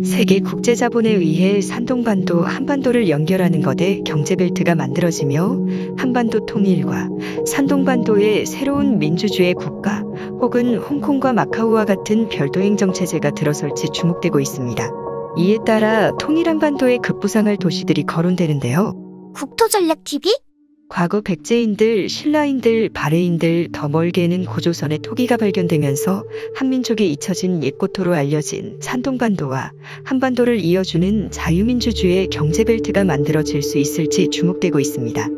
세계 국제자본에 의해 산동반도, 한반도를 연결하는 거대 경제벨트가 만들어지며 한반도 통일과 산동반도의 새로운 민주주의 국가 혹은 홍콩과 마카오와 같은 별도 행정체제가 들어설지 주목되고 있습니다. 이에 따라 통일한 반도에 급부상할 도시들이 거론되는데요. 국토전략TV? 과거 백제인들, 신라인들, 바레인들, 더 멀게는 고조선의 토기가 발견되면서 한민족이 잊혀진 옛고토로 알려진 산동반도와 한반도를 이어주는 자유민주주의 경제벨트가 만들어질 수 있을지 주목되고 있습니다.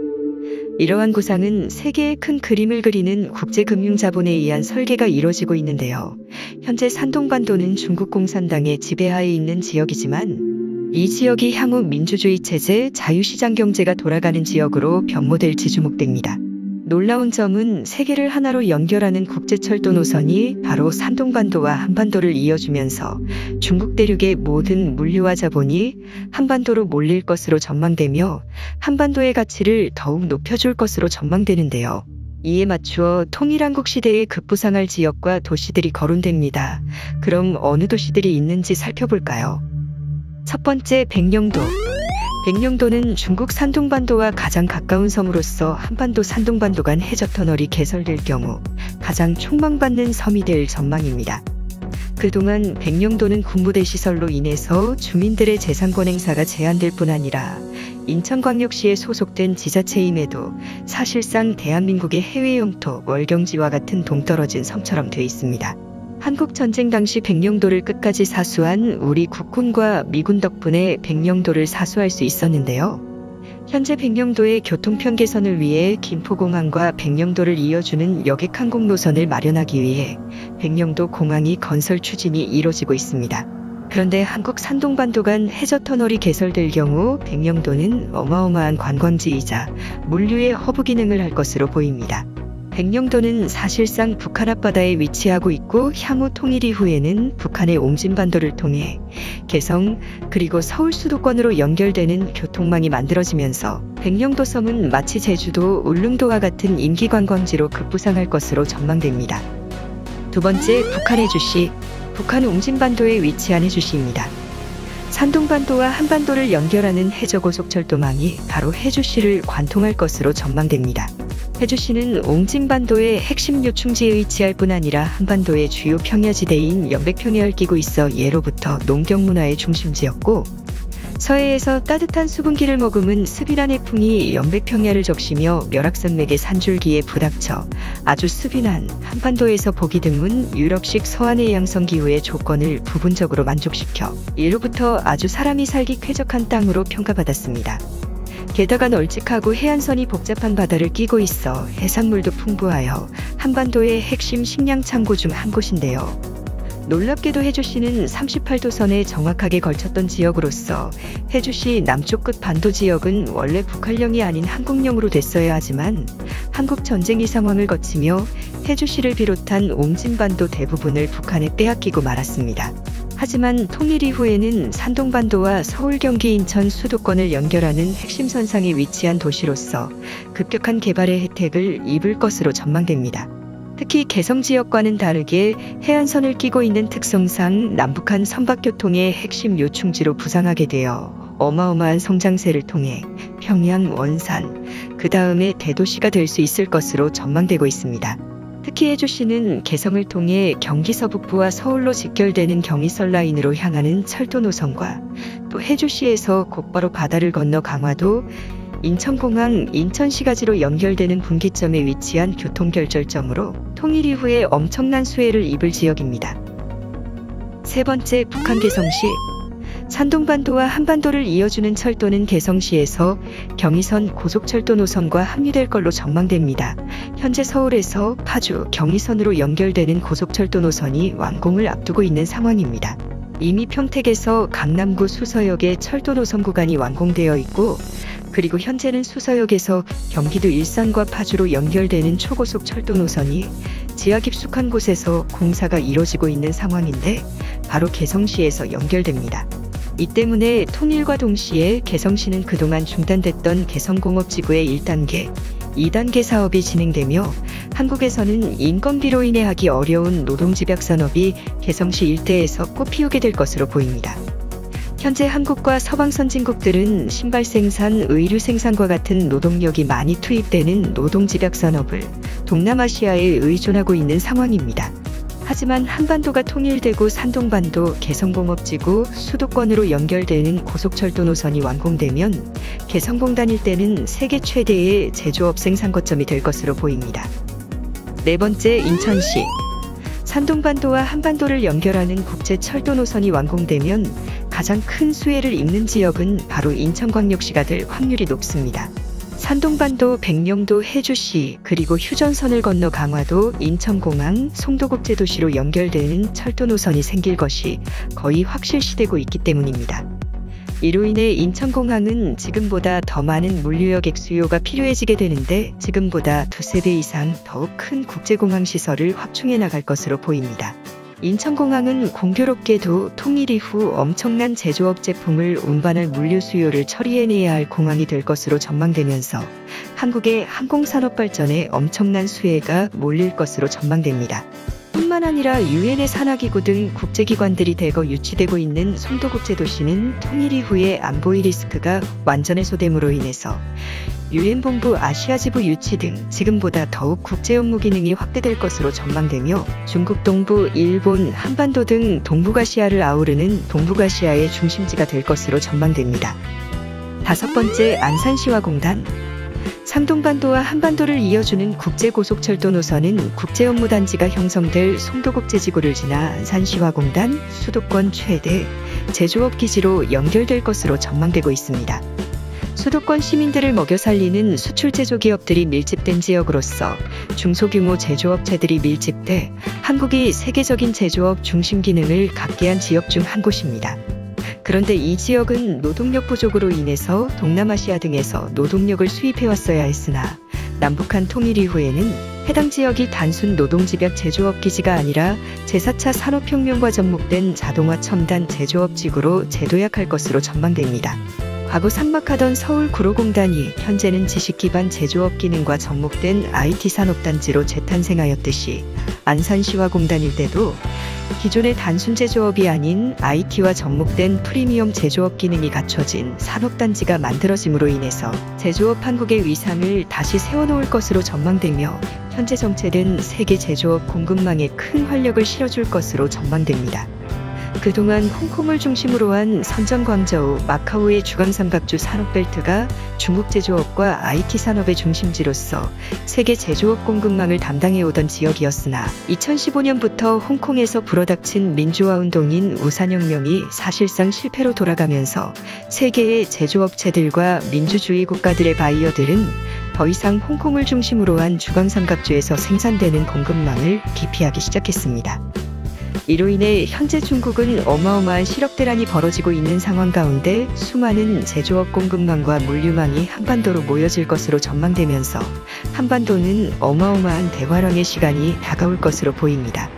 이러한 구상은 세계의 큰 그림을 그리는 국제금융자본에 의한 설계가 이루어지고 있는데요. 현재 산동반도는 중국 공산당의 지배하에 있는 지역이지만 이 지역이 향후 민주주의 체제, 자유시장 경제가 돌아가는 지역으로 변모될지 주목됩니다. 놀라운 점은 세계를 하나로 연결하는 국제철도 노선이 바로 산동반도와 한반도를 이어주면서 중국 대륙의 모든 물류와 자본이 한반도로 몰릴 것으로 전망되며 한반도의 가치를 더욱 높여줄 것으로 전망되는데요. 이에 맞추어 통일한국 시대에 급부상할 지역과 도시들이 거론됩니다. 그럼 어느 도시들이 있는지 살펴볼까요? 첫 번째, 백령도. 백령도는 중국 산동반도와 가장 가까운 섬으로서 한반도 산동반도 간 해저터널이 개설될 경우 가장 촉망받는 섬이 될 전망입니다. 그동안 백령도는 군부대 시설로 인해서 주민들의 재산권 행사가 제한될 뿐 아니라 인천광역시에 소속된 지자체임에도 사실상 대한민국의 해외 영토, 월경지와 같은 동떨어진 섬처럼 되어 있습니다. 한국전쟁 당시 백령도를 끝까지 사수한 우리 국군과 미군 덕분에 백령도를 사수할 수 있었는데요. 현재 백령도의 교통편 개선을 위해 김포공항과 백령도를 이어주는 여객항공 노선을 마련하기 위해 백령도 공항이 건설 추진이 이뤄지고 있습니다. 그런데 한국 산동반도 간 해저터널이 개설될 경우 백령도는 어마어마한 관광지이자 물류의 허브 기능을 할 것으로 보입니다. 백령도는 사실상 북한 앞바다에 위치하고 있고 향후 통일 이후에는 북한의 옹진반도를 통해 개성 그리고 서울 수도권으로 연결되는 교통망이 만들어지면서 백령도 섬은 마치 제주도, 울릉도와 같은 임기관광지로 급부상할 것으로 전망됩니다. 두 번째, 북한 해주시. 북한 옹진반도에 위치한 해주시입니다. 산동반도와 한반도를 연결하는 해저고속철도망이 바로 해주시를 관통할 것으로 전망됩니다. 해주시는 옹진반도의 핵심 요충지에 위치할 뿐 아니라 한반도의 주요 평야지대인 연백평야를 끼고 있어 예로부터 농경문화의 중심지였고 서해에서 따뜻한 수분기를 머금은 스비란 해풍이 연백평야를 적시며 멸악산맥의 산줄기에 부닥쳐 아주 스빈한 한반도에서 보기 드문 유럽식 서안해양성 기후의 조건을 부분적으로 만족시켜 예로부터 아주 사람이 살기 쾌적한 땅으로 평가받았습니다. 게다가 널찍하고 해안선이 복잡한 바다를 끼고 있어 해산물도 풍부하여 한반도의 핵심 식량 창고 중 한 곳인데요. 놀랍게도 해주시는 38도선에 정확하게 걸쳤던 지역으로서 해주시 남쪽 끝 반도 지역은 원래 북한령이 아닌 한국령으로 됐어야 하지만 한국 전쟁이 상황을 거치며 해주시를 비롯한 옹진반도 대부분을 북한에 빼앗기고 말았습니다. 하지만 통일 이후에는 산동반도와 서울, 경기, 인천 수도권을 연결하는 핵심 선상에 위치한 도시로서 급격한 개발의 혜택을 입을 것으로 전망됩니다. 특히 개성 지역과는 다르게 해안선을 끼고 있는 특성상 남북한 선박교통의 핵심 요충지로 부상하게 되어 어마어마한 성장세를 통해 평양, 원산, 그 다음에 대도시가 될 수 있을 것으로 전망되고 있습니다. 특히 해주시는 개성을 통해 경기 서북부와 서울로 직결되는 경의선 라인으로 향하는 철도 노선과 또 해주시에서 곧바로 바다를 건너 강화도, 인천공항, 인천시가지로 연결되는 분기점에 위치한 교통결절점으로 통일 이후에 엄청난 수혜를 입을 지역입니다. 세 번째, 북한 개성시. 산동반도와 한반도를 이어주는 철도는 개성시에서 경의선 고속철도 노선과 합류될 걸로 전망됩니다. 현재 서울에서 파주, 경의선으로 연결되는 고속철도 노선이 완공을 앞두고 있는 상황입니다. 이미 평택에서 강남구 수서역의 철도 노선 구간이 완공되어 있고 그리고 현재는 수서역에서 경기도 일산과 파주로 연결되는 초고속 철도 노선이 지하 깊숙한 곳에서 공사가 이뤄지고 있는 상황인데 바로 개성시에서 연결됩니다. 이 때문에 통일과 동시에 개성시는 그동안 중단됐던 개성공업지구의 1단계, 2단계 사업이 진행되며 한국에서는 인건비로 인해 하기 어려운 노동집약 산업이 개성시 일대에서 꽃피우게 될 것으로 보입니다. 현재 한국과 서방 선진국들은 신발 생산, 의류 생산과 같은 노동력이 많이 투입되는 노동집약 산업을 동남아시아에 의존하고 있는 상황입니다. 하지만 한반도가 통일되고 산동반도, 개성공업지구, 수도권으로 연결되는 고속철도 노선이 완공되면 개성공단 일대는 세계 최대의 제조업 생산 거점이 될 것으로 보입니다. 네 번째, 인천시. 산동반도와 한반도를 연결하는 국제철도 노선이 완공되면 가장 큰 수혜를 입는 지역은 바로 인천광역시가 될 확률이 높습니다. 산동반도, 백령도, 해주시, 그리고 휴전선을 건너 강화도, 인천공항, 송도국제도시로 연결되는 철도 노선이 생길 것이 거의 확실시되고 있기 때문입니다. 이로 인해 인천공항은 지금보다 더 많은 물류여객 수요가 필요해지게 되는데 지금보다 두세 배 이상 더욱 큰 국제공항 시설을 확충해 나갈 것으로 보입니다. 인천공항은 공교롭게도 통일 이후 엄청난 제조업 제품을 운반할 물류 수요를 처리해내야 할 공항이 될 것으로 전망되면서 한국의 항공산업 발전에 엄청난 수혜가 몰릴 것으로 전망됩니다. 뿐만 아니라 유엔의 산하기구 등 국제기관들이 대거 유치되고 있는 송도국제도시는 통일 이후의 안보의 리스크가 완전 해소됨으로 인해서 유엔본부 아시아지부 유치 등 지금보다 더욱 국제업무 기능이 확대될 것으로 전망되며 중국 동부, 일본, 한반도 등 동북아시아를 아우르는 동북아시아의 중심지가 될 것으로 전망됩니다. 다섯 번째, 안산시화공단. 상동반도와 한반도를 이어주는 국제고속철도 노선은 국제업무단지가 형성될 송도국제지구를 지나 안산시화공단, 수도권 최대 제조업기지로 연결될 것으로 전망되고 있습니다. 수도권 시민들을 먹여 살리는 수출 제조기업들이 밀집된 지역으로서 중소규모 제조업체들이 밀집돼 한국이 세계적인 제조업 중심 기능을 갖게 한 지역 중 한 곳입니다. 그런데 이 지역은 노동력 부족으로 인해서 동남아시아 등에서 노동력을 수입해왔어야 했으나 남북한 통일 이후에는 해당 지역이 단순 노동집약 제조업 기지가 아니라 제4차 산업혁명과 접목된 자동화 첨단 제조업지구로 재도약할 것으로 전망됩니다. 과거 삭막하던 서울구로공단이 현재는 지식기반 제조업 기능과 접목된 IT 산업단지로 재탄생하였듯이 안산시화공단 일대도 기존의 단순 제조업이 아닌 IT와 접목된 프리미엄 제조업 기능이 갖춰진 산업단지가 만들어짐으로 인해서 제조업 한국의 위상을 다시 세워놓을 것으로 전망되며 현재 정체된 세계 제조업 공급망에 큰 활력을 실어줄 것으로 전망됩니다. 그동안 홍콩을 중심으로 한 선전 광저우, 마카오의 주간삼각주 산업벨트가 중국 제조업과 IT 산업의 중심지로서 세계 제조업 공급망을 담당해오던 지역이었으나 2015년부터 홍콩에서 불어닥친 민주화 운동인 우산혁명이 사실상 실패로 돌아가면서 세계의 제조업체들과 민주주의 국가들의 바이어들은 더 이상 홍콩을 중심으로 한 주간삼각주에서 생산되는 공급망을 기피하기 시작했습니다. 이로 인해 현재 중국은 어마어마한 실업 대란이 벌어지고 있는 상황 가운데 수많은 제조업 공급망과 물류망이 한반도로 모여질 것으로 전망되면서 한반도는 어마어마한 대화랑의 시간이 다가올 것으로 보입니다.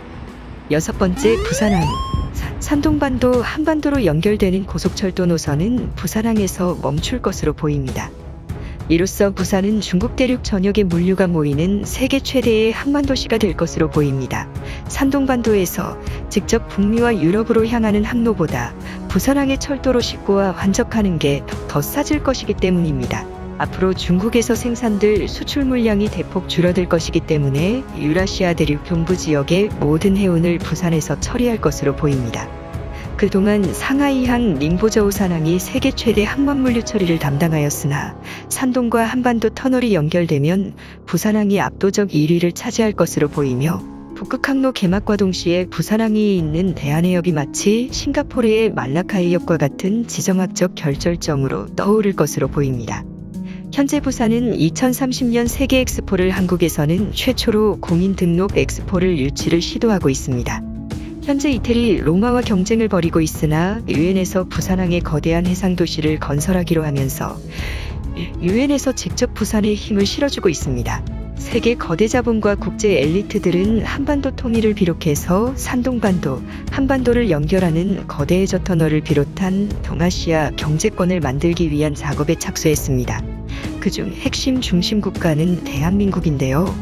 여섯 번째, 부산항. 산동반도, 한반도로 연결되는 고속철도 노선은 부산항에서 멈출 것으로 보입니다. 이로써 부산은 중국 대륙 전역의 물류가 모이는 세계 최대의 항만도시가 될 것으로 보입니다. 산동반도에서 직접 북미와 유럽으로 향하는 항로보다 부산항의 철도로 싣고와 환적하는 게 더 싸질 것이기 때문입니다. 앞으로 중국에서 생산될 수출 물량이 대폭 줄어들 것이기 때문에 유라시아 대륙 동부 지역의 모든 해운을 부산에서 처리할 것으로 보입니다. 그동안 상하이항, 닝보저우산항이 세계 최대 항만물류 처리를 담당하였으나 산동과 한반도 터널이 연결되면 부산항이 압도적 1위를 차지할 것으로 보이며 북극항로 개막과 동시에 부산항이 있는 대한해협이 마치 싱가포르의 말라카이역과 같은 지정학적 결절점으로 떠오를 것으로 보입니다. 현재 부산은 2030년 세계 엑스포를 한국에서는 최초로 공인 등록 엑스포를 유치를 시도하고 있습니다. 현재 이태리 로마와 경쟁을 벌이고 있으나 유엔에서 부산항의 거대한 해상도시를 건설하기로 하면서 유엔에서 직접 부산에 힘을 실어주고 있습니다. 세계 거대 자본과 국제 엘리트들은 한반도 통일을 비롯해서 산동반도, 한반도를 연결하는 거대 해저 터널을 비롯한 동아시아 경제권을 만들기 위한 작업에 착수했습니다. 그중 핵심 중심 국가는 대한민국인데요.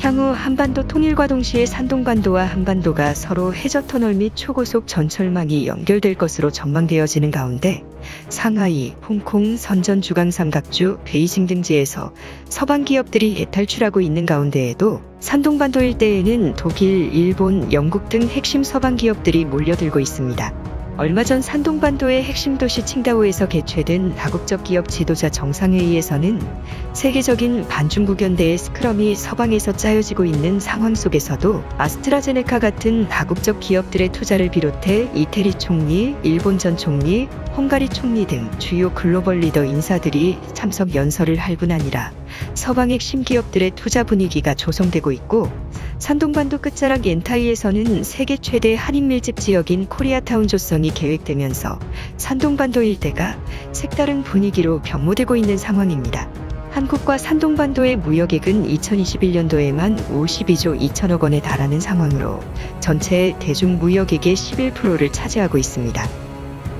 향후 한반도 통일과 동시에 산동반도와 한반도가 서로 해저터널 및 초고속 전철망이 연결될 것으로 전망되어지는 가운데 상하이, 홍콩, 선전 주강 삼각주, 베이징 등지에서 서방 기업들이 애탈출하고 있는 가운데에도 산동반도 일대에는 독일, 일본, 영국 등 핵심 서방 기업들이 몰려들고 있습니다. 얼마 전 산동반도의 핵심 도시 칭다오에서 개최된 다국적 기업 지도자 정상회의에서는 세계적인 반중국 연대의 스크럼이 서방에서 짜여지고 있는 상황 속에서도 아스트라제네카 같은 다국적 기업들의 투자를 비롯해 이태리 총리, 일본 전 총리, 헝가리 총리 등 주요 글로벌 리더 인사들이 참석 연설을 할 뿐 아니라 서방 핵심 기업들의 투자 분위기가 조성되고 있고, 산동반도 끝자락 옌타이에서는 세계 최대 한인 밀집 지역인 코리아타운 조성이 계획되면서 산동반도 일대가 색다른 분위기로 변모되고 있는 상황입니다. 한국과 산동반도의 무역액은 2021년도에만 52조 2천억 원에 달하는 상황으로 전체 대중무역액의 11%를 차지하고 있습니다.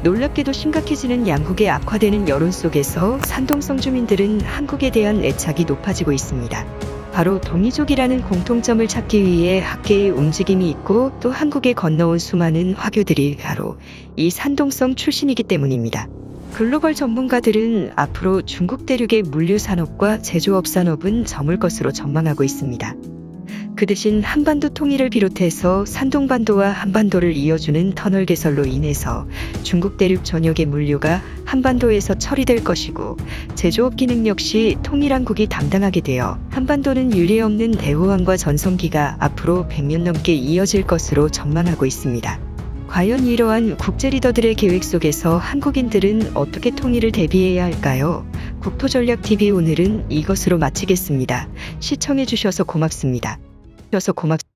놀랍게도 심각해지는 양국의 악화되는 여론 속에서 산동성 주민들은 한국에 대한 애착이 높아지고 있습니다. 바로 동이족이라는 공통점을 찾기 위해 학계의 움직임이 있고 또 한국에 건너온 수많은 화교들이 바로 이 산동성 출신이기 때문입니다. 글로벌 전문가들은 앞으로 중국 대륙의 물류산업과 제조업 산업은 저물 것으로 전망하고 있습니다. 그 대신 한반도 통일을 비롯해서 산동반도와 한반도를 이어주는 터널 개설로 인해서 중국 대륙 전역의 물류가 한반도에서 처리될 것이고, 제조업 기능 역시 통일한국이 담당하게 되어 한반도는 유례없는 대호황과 전성기가 앞으로 100년 넘게 이어질 것으로 전망하고 있습니다. 과연 이러한 국제 리더들의 계획 속에서 한국인들은 어떻게 통일을 대비해야 할까요? 국토전략TV 오늘은 이것으로 마치겠습니다. 시청해주셔서 고맙습니다.